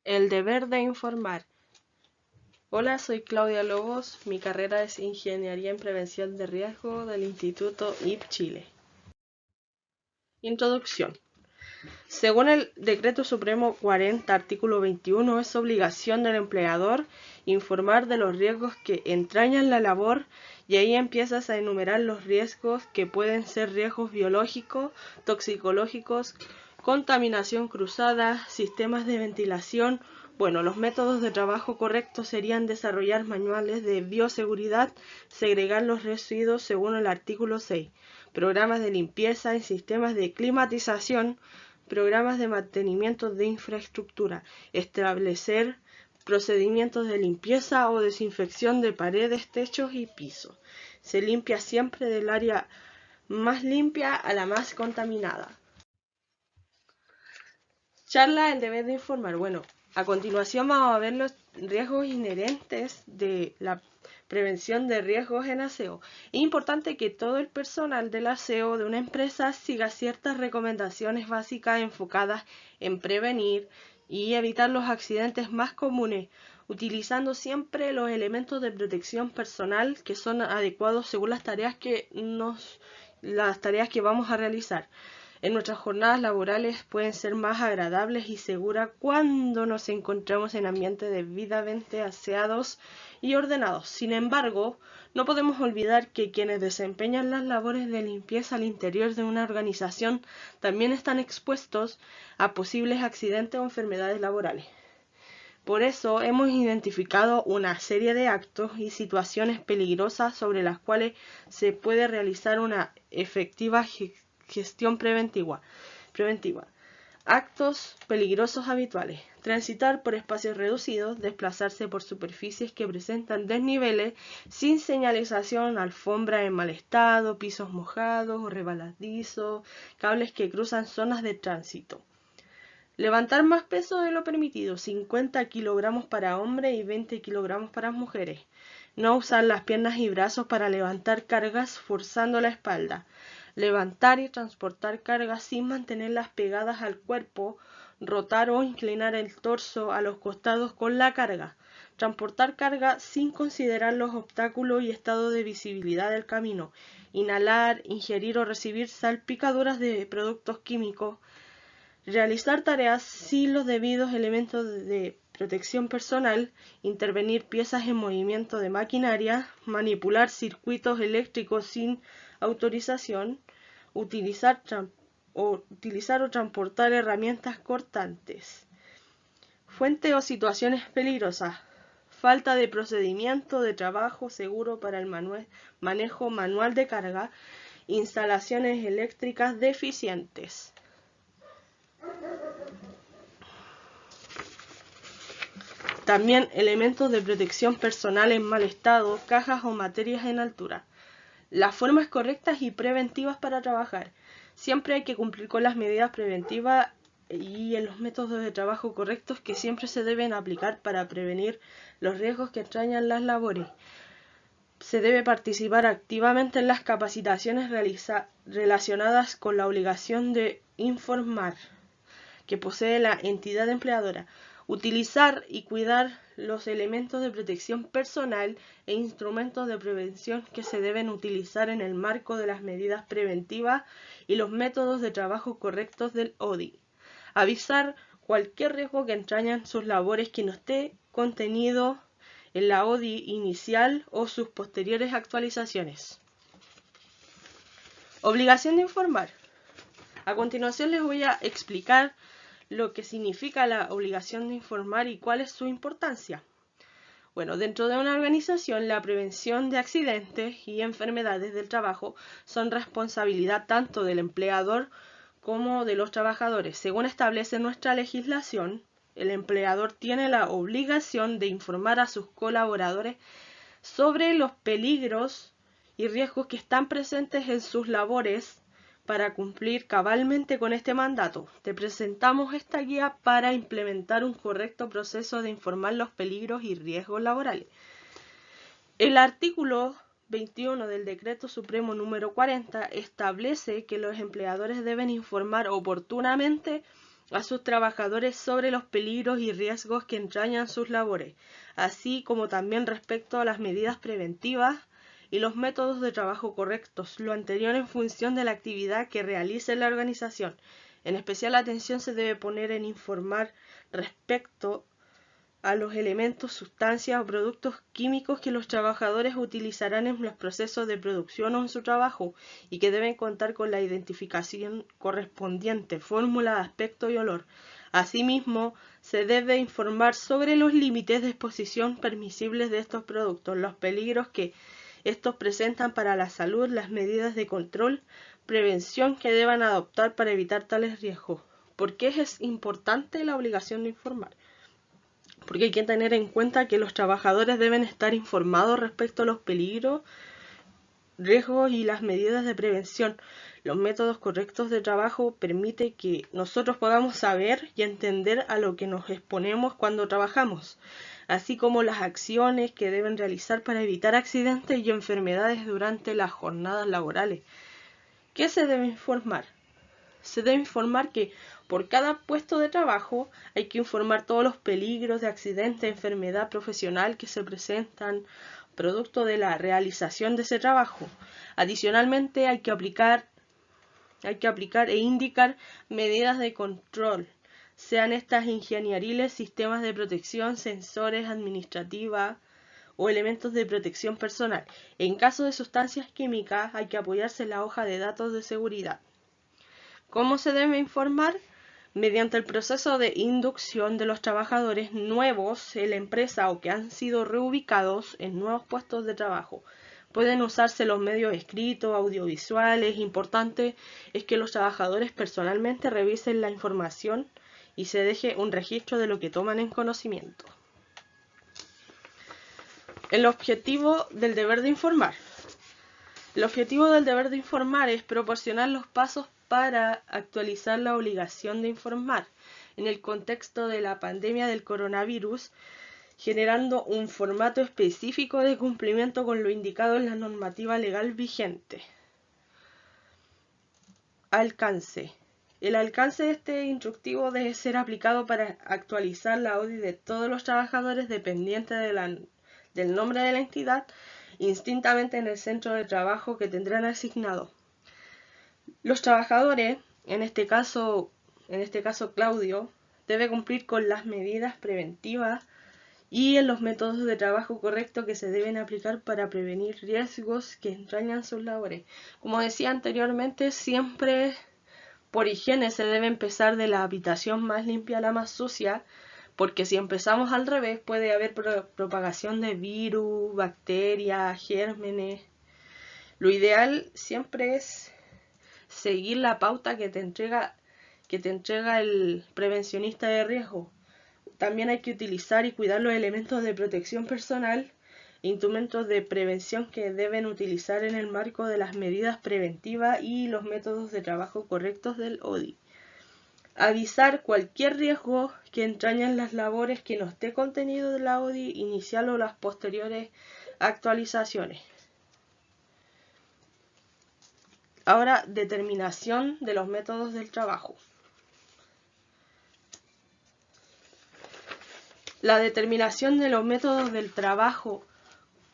El deber de informar. Hola, soy Claudia Lobos. Mi carrera es Ingeniería en Prevención de Riesgo del Instituto IP Chile. Introducción. Según el Decreto Supremo 40, artículo 21, es obligación del empleador informar de los riesgos que entrañan la labor, y ahí empiezas a enumerar los riesgos que pueden ser riesgos biológicos, toxicológicos, contaminación cruzada, sistemas de ventilación. Bueno, los métodos de trabajo correctos serían desarrollar manuales de bioseguridad, segregar los residuos según el artículo 6, programas de limpieza en sistemas de climatización, programas de mantenimiento de infraestructura, establecer procedimientos de limpieza o desinfección de paredes, techos y pisos. Se limpia siempre del área más limpia a la más contaminada. Charla el deber de informar. Bueno, a continuación vamos a ver los riesgos inherentes de la prevención de riesgos en aseo. Es importante que todo el personal del aseo de una empresa siga ciertas recomendaciones básicas enfocadas en prevenir y evitar los accidentes más comunes, utilizando siempre los elementos de protección personal que son adecuados según las tareas que vamos a realizar. En nuestras jornadas laborales pueden ser más agradables y seguras cuando nos encontramos en ambientes debidamente aseados y ordenados. Sin embargo, no podemos olvidar que quienes desempeñan las labores de limpieza al interior de una organización también están expuestos a posibles accidentes o enfermedades laborales. Por eso hemos identificado una serie de actos y situaciones peligrosas sobre las cuales se puede realizar una efectiva gestión preventiva. Actos peligrosos habituales: transitar por espacios reducidos, desplazarse por superficies que presentan desniveles sin señalización, alfombra en mal estado, pisos mojados o resbaladizos, cables que cruzan zonas de tránsito. Levantar más peso de lo permitido, 50 kilogramos para hombres y 20 kilogramos para mujeres. No usar las piernas y brazos para levantar cargas forzando la espalda. Levantar y transportar cargas sin mantenerlas pegadas al cuerpo. Rotar o inclinar el torso a los costados con la carga. Transportar carga sin considerar los obstáculos y estado de visibilidad del camino. Inhalar, ingerir o recibir salpicaduras de productos químicos. Realizar tareas sin los debidos elementos de protección personal, intervenir piezas en movimiento de maquinaria, manipular circuitos eléctricos sin autorización, utilizar o transportar herramientas cortantes. Fuente o situaciones peligrosas: falta de procedimiento de trabajo seguro para el manejo manual de carga, instalaciones eléctricas deficientes. También elementos de protección personal en mal estado, cajas o materias en altura. Las formas correctas y preventivas para trabajar. Siempre hay que cumplir con las medidas preventivas y en los métodos de trabajo correctos que siempre se deben aplicar para prevenir los riesgos que entrañan las labores. Se debe participar activamente en las capacitaciones relacionadas con la obligación de informar que posee la entidad empleadora. Utilizar y cuidar los elementos de protección personal e instrumentos de prevención que se deben utilizar en el marco de las medidas preventivas y los métodos de trabajo correctos del ODI. Avisar cualquier riesgo que entrañan sus labores que no esté contenido en la ODI inicial o sus posteriores actualizaciones. Obligación de informar. A continuación les voy a explicar lo que significa la obligación de informar y cuál es su importancia. Bueno, dentro de una organización, la prevención de accidentes y enfermedades del trabajo son responsabilidad tanto del empleador como de los trabajadores. Según establece nuestra legislación, el empleador tiene la obligación de informar a sus colaboradores sobre los peligros y riesgos que están presentes en sus labores. Para cumplir cabalmente con este mandato, te presentamos esta guía para implementar un correcto proceso de informar los peligros y riesgos laborales. El artículo 21 del Decreto Supremo número 40 establece que los empleadores deben informar oportunamente a sus trabajadores sobre los peligros y riesgos que entrañan sus labores, así como también respecto a las medidas preventivas y los métodos de trabajo correctos, lo anterior en función de la actividad que realice la organización. En especial atención se debe poner en informar respecto a los elementos, sustancias o productos químicos que los trabajadores utilizarán en los procesos de producción o en su trabajo y que deben contar con la identificación correspondiente, fórmula, aspecto y olor. Asimismo, se debe informar sobre los límites de exposición permisibles de estos productos, los peligros que estos presentan para la salud, las medidas de control, prevención que deban adoptar para evitar tales riesgos. ¿Por qué es importante la obligación de informar? Porque hay que tener en cuenta que los trabajadores deben estar informados respecto a los peligros, riesgos y las medidas de prevención. Los métodos correctos de trabajo permiten que nosotros podamos saber y entender a lo que nos exponemos cuando trabajamos, así como las acciones que deben realizar para evitar accidentes y enfermedades durante las jornadas laborales. ¿Qué se debe informar? Se debe informar que por cada puesto de trabajo hay que informar todos los peligros de accidente, enfermedad profesional que se presentan producto de la realización de ese trabajo. Adicionalmente hay que aplicar e indicar medidas de control, sean estas ingenieriles, sistemas de protección, sensores, administrativas o elementos de protección personal. En caso de sustancias químicas hay que apoyarse en la hoja de datos de seguridad. ¿Cómo se debe informar? Mediante el proceso de inducción de los trabajadores nuevos en la empresa o que han sido reubicados en nuevos puestos de trabajo. Pueden usarse los medios escritos, audiovisuales. Importante es que los trabajadores personalmente revisen la información y se deje un registro de lo que toman en conocimiento. El objetivo del deber de informar. El objetivo del deber de informar es proporcionar los pasos para actualizar la obligación de informar en el contexto de la pandemia del coronavirus, generando un formato específico de cumplimiento con lo indicado en la normativa legal vigente. Alcance. El alcance de este instructivo debe ser aplicado para actualizar la ODI de todos los trabajadores dependientes del nombre de la entidad, indistintamente en el centro de trabajo que tendrán asignado. Los trabajadores, en este caso Claudio, debe cumplir con las medidas preventivas y en los métodos de trabajo correctos que se deben aplicar para prevenir riesgos que entrañan sus labores. Como decía anteriormente, siempre por higiene se debe empezar de la habitación más limpia a la más sucia, porque si empezamos al revés puede haber propagación de virus, bacterias, gérmenes. Lo ideal siempre es seguir la pauta que te entrega el prevencionista de riesgo. También hay que utilizar y cuidar los elementos de protección personal e instrumentos de prevención que deben utilizar en el marco de las medidas preventivas y los métodos de trabajo correctos del ODI. Avisar cualquier riesgo que entrañen las labores que no esté contenido en la ODI inicial o las posteriores actualizaciones. Ahora, determinación de los métodos del trabajo. La determinación de los métodos del trabajo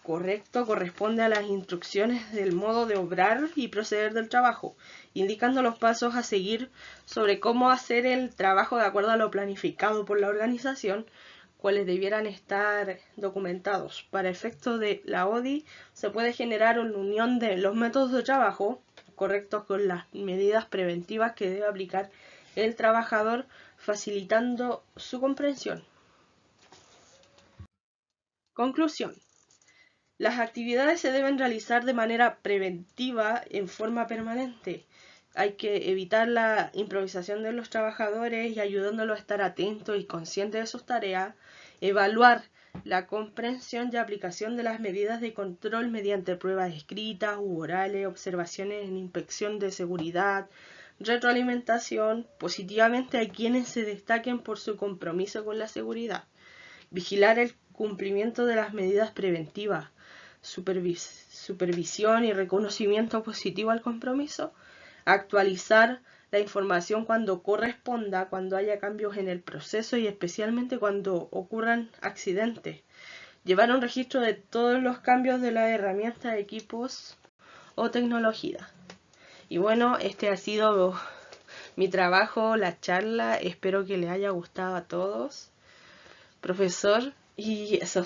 correcto corresponde a las instrucciones del modo de obrar y proceder del trabajo, indicando los pasos a seguir sobre cómo hacer el trabajo de acuerdo a lo planificado por la organización, cuales debieran estar documentados. Para efectos de la ODI se puede generar una unión de los métodos de trabajo correctos con las medidas preventivas que debe aplicar el trabajador, facilitando su comprensión. Conclusión. Las actividades se deben realizar de manera preventiva en forma permanente. Hay que evitar la improvisación de los trabajadores y ayudándolos a estar atentos y conscientes de sus tareas. Evaluar la comprensión y aplicación de las medidas de control mediante pruebas escritas u orales, observaciones en inspección de seguridad, retroalimentación positivamente a quienes se destaquen por su compromiso con la seguridad. Vigilar el cumplimiento de las medidas preventivas, supervisión y reconocimiento positivo al compromiso, actualizar la información cuando corresponda, cuando haya cambios en el proceso y especialmente cuando ocurran accidentes. Llevar un registro de todos los cambios de las herramientas, equipos o tecnología. Y bueno, este ha sido mi trabajo, la charla. Espero que les haya gustado a todos, profesor, y eso.